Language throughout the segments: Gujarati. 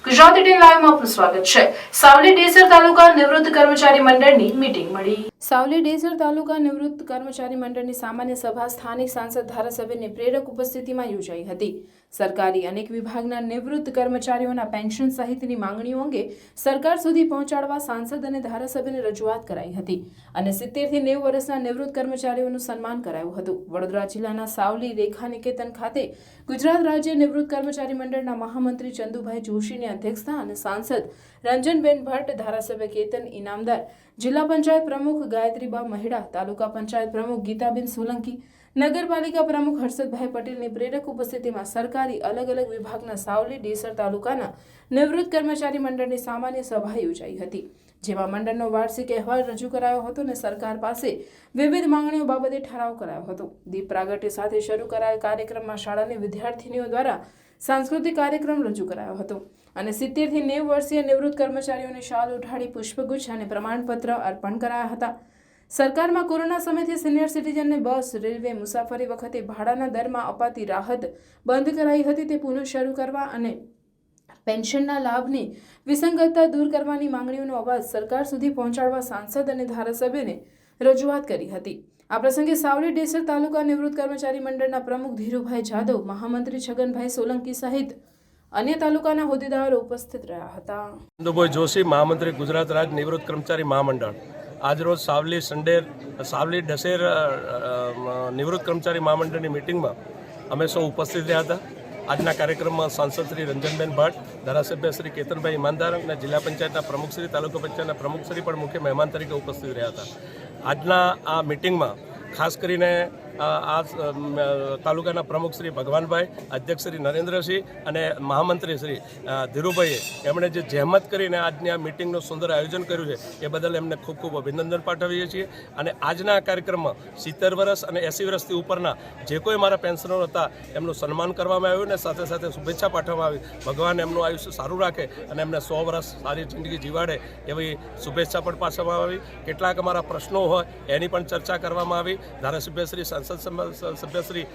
ગુજરાતી ટીવી લાઈવમાં આપનું સ્વાગત છે। સાવલી ડેસર તાલુકા નિવૃત્ત કર્મચારી મંડળની મીટિંગ મળી। સાવલી ડેસર તાલુકા નિવૃત્ત કર્મચારી મંડળની સામાન્ય સભા સ્થાનિક સાંસદ ધારાસભ્યની પ્રેરક ઉપસ્થિતિમાં યોજાઈ હતી। સરકારી અનેક વિભાગના નિવૃત્ત કર્મચારીઓના પેન્શન સહિતની માંગણીઓ અંગે સરકાર સુધી પહોંચાડવા સાંસદ અને ધારાસભ્યને રજૂઆત કરાઈ હતી અને 70 થી 90 વર્ષના નિવૃત્ત કર્મચારીઓનું સન્માન કરાયું હતું। વડોદરા જિલ્લાના સાવલી રેખા નિકેતન ખાતે ગુજરાત રાજ્ય નિવૃત્ત કર્મચારી મંડળના મહામંત્રી ચંદુભાઈ જોશીની અધ્યક્ષતા અને સાંસદ રંજનબેન ભટ્ટ, ધારાસભ્ય કેતન ઇનામદાર, જિલ્લા પંચાયત પ્રમુખ ગાયત્રીબા મહિડા, તાલુકા પંચાયત પ્રમુખ ગીતાબેન સોલંકી, નગરપાલિકા પ્રમુખ હર્ષદભાઈ પટેલની પ્રેરક ઉપસ્થિતિમાં સરકારી અલગ અલગ વિભાગના સાવલી ડેસર તાલુકાના નિવૃત્ત કર્મચારી મંડળની સામાન્ય સભા યોજાઈ હતી, જેમાં મંડળનો વાર્ષિક અહેવાલ રજૂ કરાયો હતો અને સરકાર પાસે વિવિધ માંગણીઓ બાબતે ઠરાવ કરાયો હતો। દીપ પ્રાગટ્ય સાથે શરૂ કરાયેલ કાર્યક્રમમાં શાળાની વિદ્યાર્થીનીઓ દ્વારા સાંસ્કૃતિક કાર્યક્રમ રજૂ કરાયો હતો અને 70 થી 90 વર્ષીય નિવૃત્ત કર્મચારીઓને શાલ ઉઠાડી પુષ્પગુચ્છ અને પ્રમાણપત્ર અર્પણ કરાયા હતા। સરકારમાં કોરોના સમયથી સિનિયર સિટીઝનને બસ, રેલવે મુસાફરી વખતે ભાડાના દરમાં અપાતી રાહત બંધ કરાઈ હતી, તે પુનઃ શરૂ કરવા અને પેન્શનના લાભની વિસંગતતા દૂર કરવાની માંગણીઓનો અવાજ સરકાર સુધી પહોંચાડવા સાંસદ અને ધારાસભ્યને રજૂઆત કરી હતી। આ પ્રસંગે સાવલી ડેસર તાલુકા નિવૃત્ત કર્મચારી મંડળના પ્રમુખ ધીરુભાઈ જાદવ, મહામંત્રી છગનભાઈ સોલંકી સહિત અન્ય તાલુકાના હોદ્દેદારો ઉપસ્થિત રહ્યા હતા। ચંદુભાઈ જોશી, મહામંત્રી, ગુજરાત રાજ્ય નિવૃત્ત કર્મચારી મહામંડળ। આજરોજ સાવલી ડેસર નિવૃત્ત કર્મચારી મહામંડળની મિટિંગમાં અમે સૌ ઉપસ્થિત રહ્યા હતા। આજના કાર્યક્રમમાં સાંસદ શ્રી રંજનબેન ભટ્ટ, ધારાસભ્ય શ્રી કેતનભાઈ ઇનામદાર અને જિલ્લા પંચાયતના પ્રમુખ શ્રી, તાલુકા પંચાયતના પ્રમુખ શ્રી પણ મુખ્ય મહેમાન તરીકે ઉપસ્થિત રહ્યા હતા। આજના આ મિટિંગમાં ખાસ કરીને આ તાલુકાના પ્રમુખ શ્રી ભગવાનભાઈ, અધ્યક્ષ શ્રી નરેન્દ્રસિંહ અને મહામંત્રી શ્રી ધીરુભાઈએ એમણે જે જહેમત કરીને આજની આ મિટિંગનું સુંદર આયોજન કર્યું છે એ બદલ એમને ખૂબ ખૂબ અભિનંદન પાઠવીએ છીએ। અને આજના આ કાર્યક્રમમાં 70 વર્ષ અને 80 વર્ષથી ઉપરના જે કોઈ મારા પેન્શનરો હતા એમનું સન્માન કરવામાં આવ્યું અને સાથે સાથે શુભેચ્છા પાઠવવામાં આવી। ભગવાન એમનું આયુષ્ય સારું રાખે અને એમને 100 વર્ષ સારી જિંદગી જીવાડે એવી શુભેચ્છા પણ પાઠવવામાં આવી। કેટલાક અમારા પ્રશ્નો હોય એની પણ ચર્ચા કરવામાં આવી। ધારાસભ્યશ્રી, સભ્યશ્રી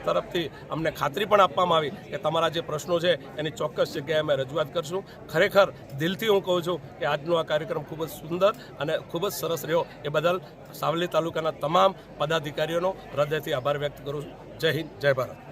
તરફથી અમને ખાતરી પણ આપવામાં આવી કે તમારા જે પ્રશ્નો છે એની ચોક્કસ જગ્યાએ અમે રજૂઆત કરશું। ખરેખર દિલથી હું કહું છું કે આજનો આ કાર્યક્રમ ખૂબ જ સુંદર અને ખૂબ જ સરસ રહ્યો, એ બદલ સાવલી તાલુકાના તમામ પદાધિકારીઓનો હૃદયથી આભાર વ્યક્ત કરું છું। જય હિન્દ, જય ભારત।